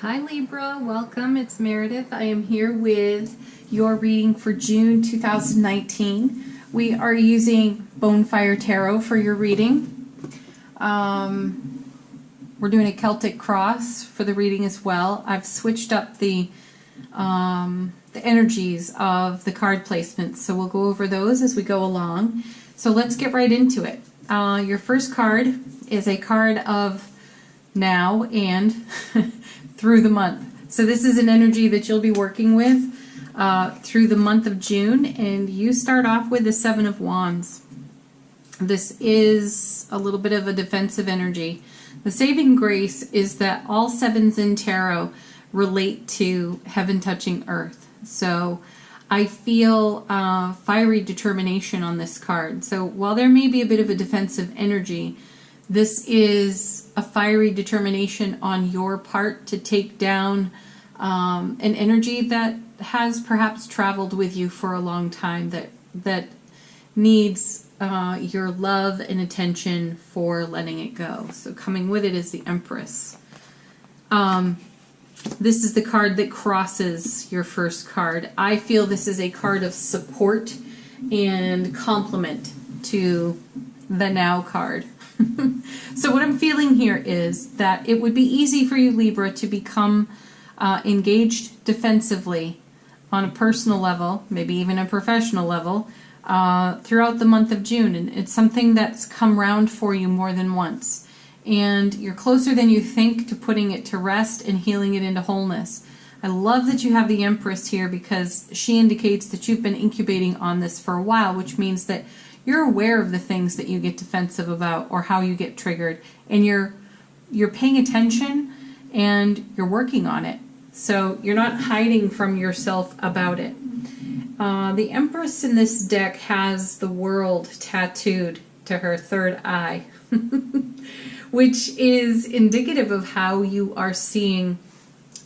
Hi Libra, welcome. It's Meredith. I am here with your reading for June 2019. We are using Bonefire Tarot for your reading. We're doing a Celtic cross for the reading as well. I've switched up the energies of the card placements, so we'll go over those as we go along. So let's get right into it. Your first card is a card of now and through the month. So this is an energy that you'll be working with through the month of June, and you start off with the Seven of Wands. This is a little bit of a defensive energy. The saving grace is that all sevens in tarot relate to heaven touching earth. So I feel fiery determination on this card. So while there may be a bit of a defensive energy, this is a fiery determination on your part to take down an energy that has perhaps traveled with you for a long time, that needs your love and attention for letting it go. So coming with it is the Empress. This is the card that crosses your first card. I feel this is a card of support and complement to the Now card. So what I'm feeling here is that it would be easy for you, Libra, to become engaged defensively on a personal level, maybe even a professional level, throughout the month of June. And it's something that's come round for you more than once. And you're closer than you think to putting it to rest and healing it into wholeness. I love that you have the Empress here because she indicates that you've been incubating on this for a while, which means that you're aware of the things that you get defensive about or how you get triggered, and you're paying attention and you're working on it. So you're not hiding from yourself about it. The Empress in this deck has the world tattooed to her third eye, which is indicative of how you are seeing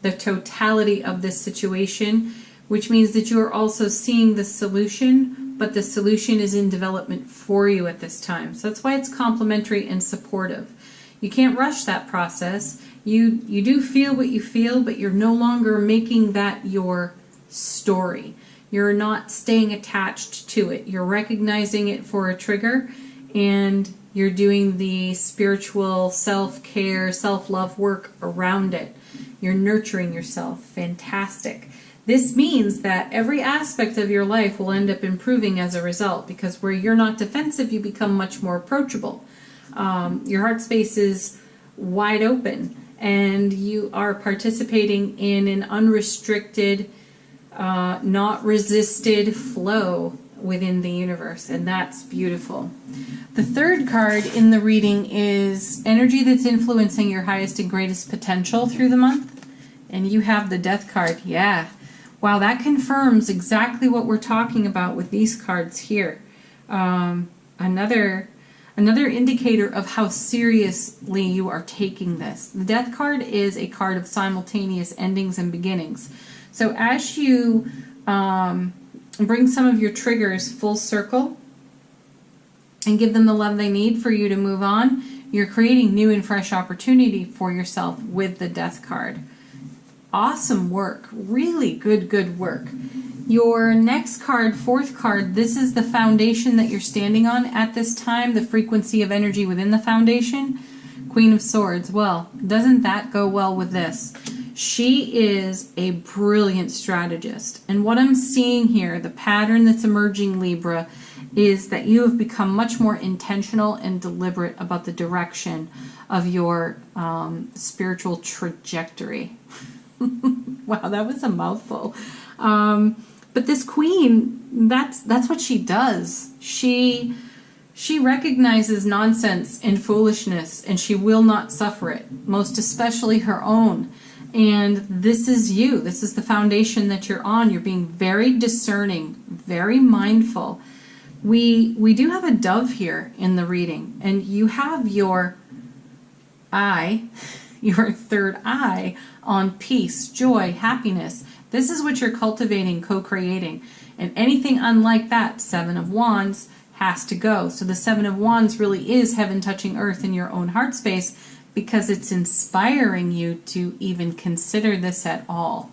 the totality of this situation, which means that you are also seeing the solution, but the solution is in development for you at this time. So that's why it's complementary and supportive. You can't rush that process. You do feel what you feel, but you're no longer making that your story. You're not staying attached to it. You're recognizing it for a trigger, and you're doing the spiritual self-care, self-love work around it. You're nurturing yourself. Fantastic. This means that every aspect of your life will end up improving as a result, because where you're not defensive, you become much more approachable. Your heart space is wide open, and you are participating in an unrestricted, not resisted flow within the universe, and that's beautiful. The third card in the reading is energy that's influencing your highest and greatest potential through the month, and you have the Death card. Yeah. Wow, that confirms exactly what we're talking about with these cards here. Another indicator of how seriously you are taking this. The Death card is a card of simultaneous endings and beginnings. So as you bring some of your triggers full circle and give them the love they need for you to move on, you're creating new and fresh opportunity for yourself with the Death card. Awesome work. Really good work. Your next card, fourth card, this is the foundation that you're standing on at this time, the frequency of energy within the foundation. Queen of Swords. Well, doesn't that go well with this? She is a brilliant strategist. And what I'm seeing here, the pattern that's emerging, Libra, is that you have become much more intentional and deliberate about the direction of your spiritual trajectory. Wow, that was a mouthful. But this queen, that's what she does. She recognizes nonsense and foolishness, and she will not suffer it, most especially her own. And this is you. This is the foundation that you're on. You're being very discerning, very mindful. We do have a dove here in the reading, and you have your eye, your third eye, on peace, joy, happiness. This is what you're cultivating, co-creating. And anything unlike that, Seven of Wands, has to go. So the Seven of Wands really is heaven touching earth in your own heart space, because it's inspiring you to even consider this at all.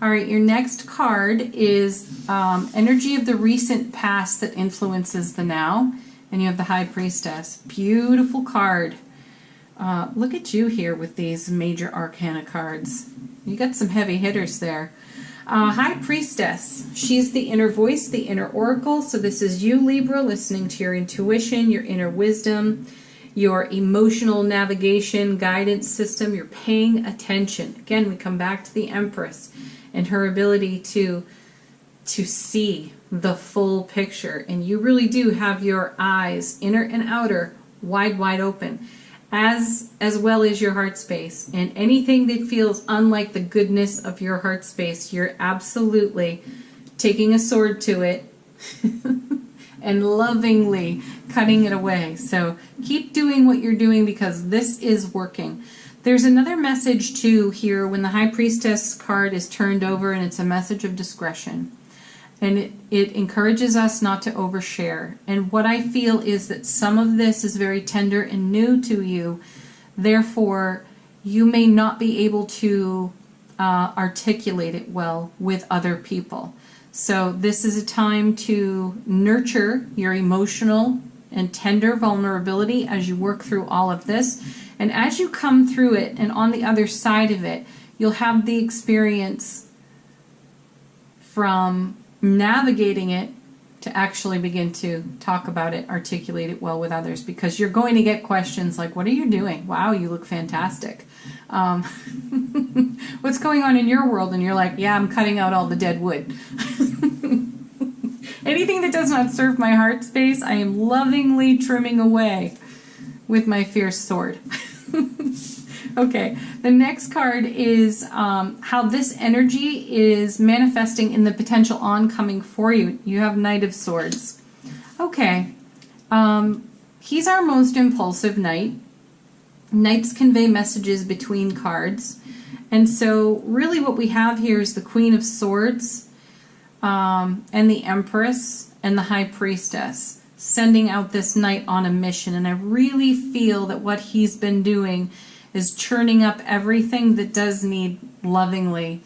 All right, your next card is energy of the recent past that influences the now, and you have the High Priestess. Beautiful card. Look at you here with these major arcana cards. You got some heavy hitters there. High Priestess, she's the inner voice, the inner oracle. So this is you, Libra, listening to your intuition, your inner wisdom, your emotional navigation, guidance system. You're paying attention. Again, we come back to the Empress and her ability to see the full picture. And you really do have your eyes, inner and outer, wide open. As well as your heart space. And anything that feels unlike the goodness of your heart space, you're absolutely taking a sword to it and lovingly cutting it away. So keep doing what you're doing because this is working. There's another message too here when the High Priestess card is turned over, and it's a message of discretion. And it encourages us not to overshare. And what I feel is that some of this is very tender and new to you. Therefore, you may not be able to articulate it well with other people. So this is a time to nurture your emotional and tender vulnerability as you work through all of this. And as you come through it and on the other side of it, you'll have the experience from navigating it to actually begin to talk about it, articulate it well with others, because you're going to get questions like, what are you doing? Wow, you look fantastic. What's going on in your world? And you're like, yeah, I'm cutting out all the dead wood. Anything that does not serve my heart space, I am lovingly trimming away with my fierce sword. Okay, the next card is how this energy is manifesting in the potential oncoming for you. You have Knight of Swords. Okay, he's our most impulsive knight. Knights convey messages between cards. And so really what we have here is the Queen of Swords and the Empress and the High Priestess sending out this knight on a mission. And I really feel that what he's been doing is churning up everything that does need lovingly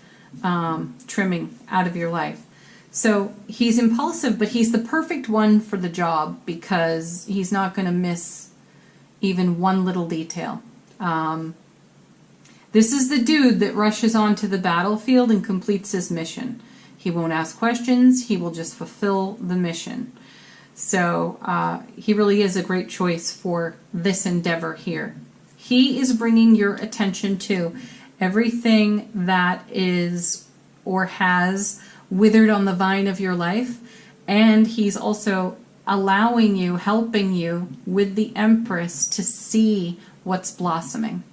trimming out of your life. So he's impulsive, but he's the perfect one for the job because he's not going to miss even one little detail. This is the dude that rushes onto the battlefield and completes his mission. He won't ask questions. He will just fulfill the mission. So he really is a great choice for this endeavor here. He is bringing your attention to everything that is or has withered on the vine of your life. And he's also allowing you, helping you with the Empress to see what's blossoming.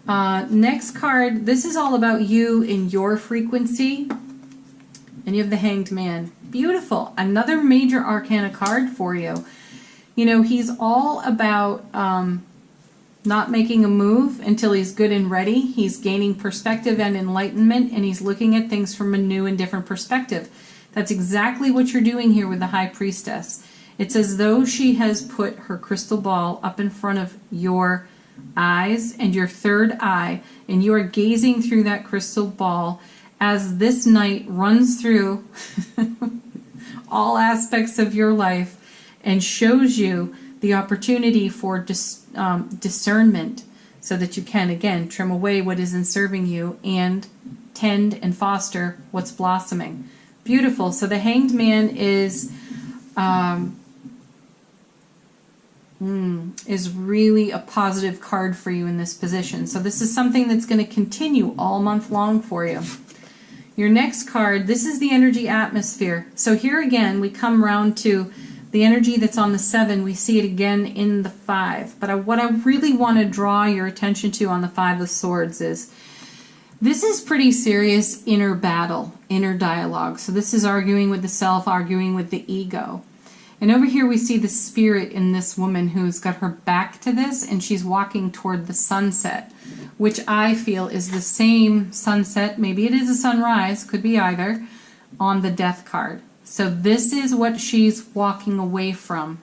Next card, this is all about you in your frequency. And you have the Hanged Man. Beautiful. Another major arcana card for you. You know, he's all about not making a move until he's good and ready. He's gaining perspective and enlightenment, and he's looking at things from a new and different perspective. That's exactly what you're doing here with the High Priestess. It's as though she has put her crystal ball up in front of your eyes and your third eye, and you are gazing through that crystal ball as this knight runs through all aspects of your life and shows you the opportunity for discernment so that you can, again, trim away what isn't serving you and tend and foster what's blossoming. Beautiful. So the Hanged Man is really a positive card for you in this position. So this is something that's going to continue all month long for you. Your next card, this is the energy atmosphere. So here again, we come around to the energy that's on the 7. We see it again in the 5. But what I really want to draw your attention to on the 5 of Swords is this is pretty serious inner battle, inner dialogue. So this is arguing with the self, arguing with the ego. And over here we see the spirit in this woman who's got her back to this, and she's walking toward the sunset, which I feel is the same sunset. Maybe it is a sunrise, could be either, on the Death card. So this is what she's walking away from.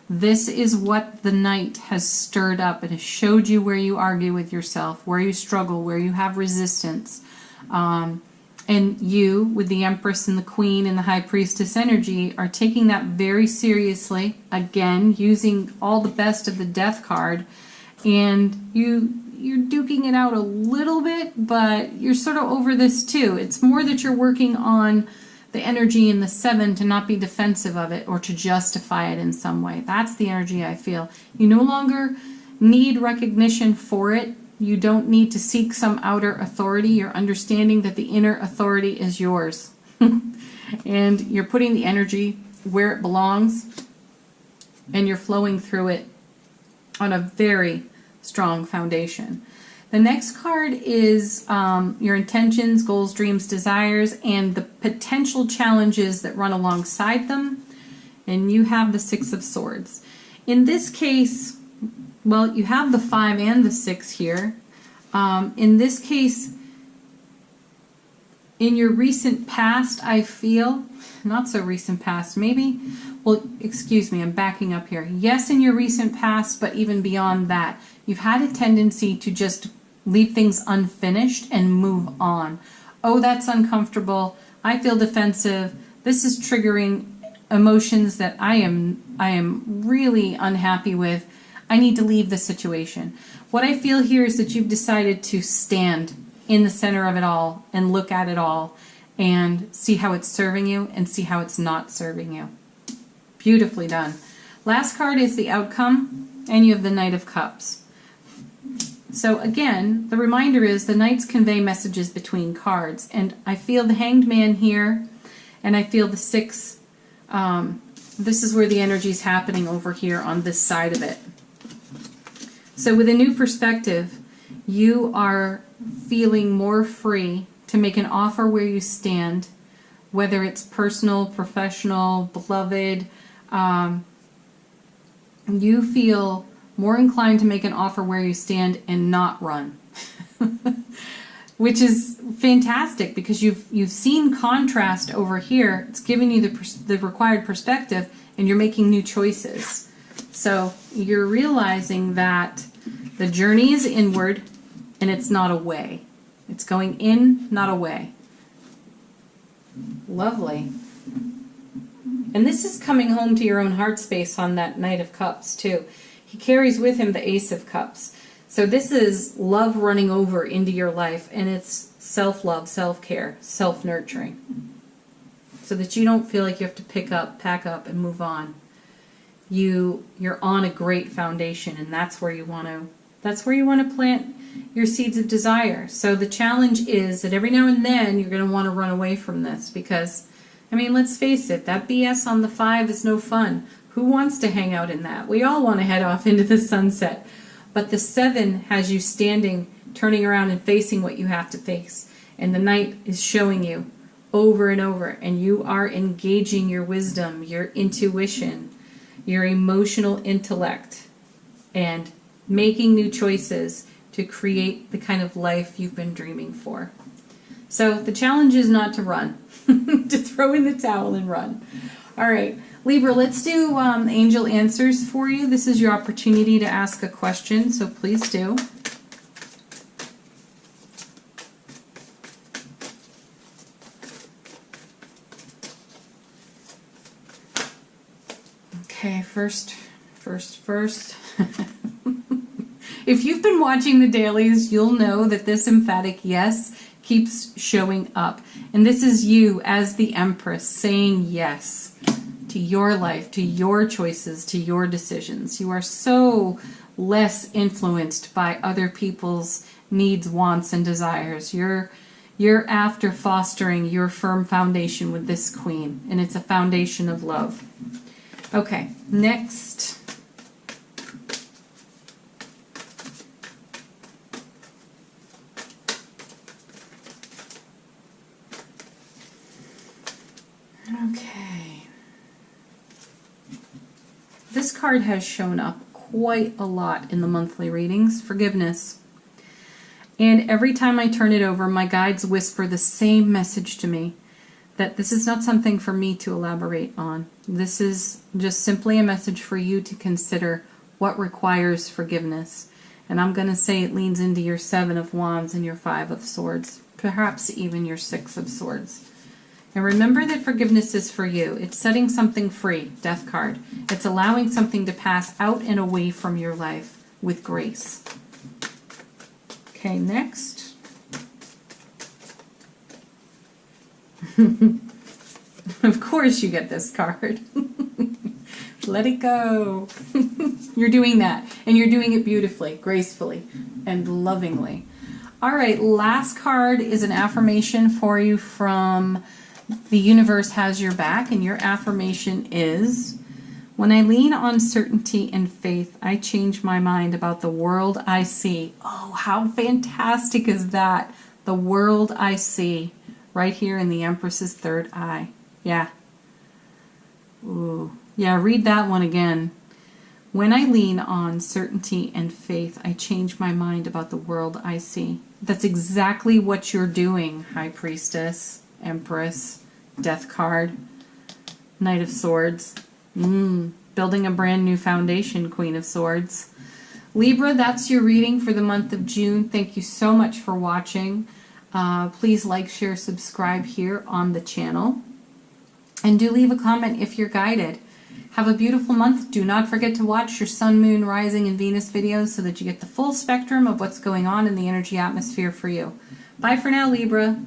This is what the Knight has stirred up. It has showed you where you argue with yourself, where you struggle, where you have resistance. And you, with the Empress and the Queen and the High Priestess energy, are taking that very seriously. Again, using all the best of the Death card. And you're duking it out a little bit, but you're sort of over this too. It's more that you're working on the energy in the 7 to not be defensive of it or to justify it in some way. That's the energy I feel. You no longer need recognition for it. You don't need to seek some outer authority. You're understanding that the inner authority is yours. And you're putting the energy where it belongs, and you're flowing through it on a very strong foundation. The next card is your intentions, goals, dreams, desires, and the potential challenges that run alongside them. And you have the 6 of Swords. In this case, well, you have the 5 and the 6 here. In this case, in your recent past, I feel, not so recent past, maybe, well, excuse me, I'm backing up here. Yes, in your recent past, but even beyond that, you've had a tendency to just leave things unfinished and move on. Oh, that's uncomfortable. I feel defensive. This is triggering emotions that I am really unhappy with. I need to leave the situation. What I feel here is that you've decided to stand in the center of it all and look at it all and see how it's serving you and see how it's not serving you. Beautifully done. Last card is the outcome, and you have the Knight of Cups. So again, the reminder is the Knights convey messages between cards, and I feel the Hanged Man here, and I feel the 6. This is where the energy is happening over here on this side of it. So with a new perspective, you are feeling more free to make an offer where you stand, whether it's personal, professional, beloved. You feel more inclined to make an offer where you stand and not run. Which is fantastic because you've seen contrast over here. It's giving you the required perspective, and you're making new choices. So you're realizing that the journey is inward and it's not away. It's going in, not away. Lovely. And this is coming home to your own heart space on that Knight of Cups too. He carries with him the Ace of Cups. So this is love running over into your life, and it's self-love, self-care, self-nurturing. So that you don't feel like you have to pick up, pack up, and move on. You're on a great foundation, and that's where you want to plant your seeds of desire. So the challenge is that every now and then you're going to want to run away from this because, I mean, let's face it, that BS on the 5 is no fun. Who wants to hang out in that? We all want to head off into the sunset. But the 7 has you standing, turning around and facing what you have to face. And the Knight is showing you over and over, and you are engaging your wisdom, your intuition, your emotional intellect, and making new choices to create the kind of life you've been dreaming for. So the challenge is not to run, to throw in the towel and run. All right, Libra, let's do angel answers for you. This is your opportunity to ask a question, so please do. Okay, first. If you've been watching the dailies, you'll know that this emphatic yes keeps showing up. And this is you as the Empress saying yes to your life, to your choices, to your decisions. You are so less influenced by other people's needs, wants, and desires. You're after fostering your firm foundation with this Queen, and it's a foundation of love. Okay, next. Okay. This card has shown up quite a lot in the monthly readings, forgiveness. And every time I turn it over, my guides whisper the same message to me, that this is not something for me to elaborate on. This is just simply a message for you to consider what requires forgiveness. And I'm going to say it leans into your 7 of Wands and your 5 of Swords, perhaps even your 6 of Swords. And remember that forgiveness is for you. It's setting something free, Death card. It's allowing something to pass out and away from your life with grace. Okay, next. Of course you get this card. Let it go. You're doing that, and you're doing it beautifully, gracefully, and lovingly. All right, last card is an affirmation for you from The Universe Has Your Back, and your affirmation is, when I lean on certainty and faith, I change my mind about the world I see. Oh, how fantastic is that? The world I see, right here in the Empress's third eye. Yeah. Ooh. Yeah, read that one again. When I lean on certainty and faith, I change my mind about the world I see. That's exactly what you're doing, High Priestess, Empress, Death card, Knight of Swords. Building a brand new foundation, Queen of Swords. Libra, that's your reading for the month of June. Thank you so much for watching. Please like, share, subscribe here on the channel. And do leave a comment if you're guided. Have a beautiful month. Do not forget to watch your Sun, Moon, Rising, and Venus videos so that you get the full spectrum of what's going on in the energy atmosphere for you. Bye for now, Libra.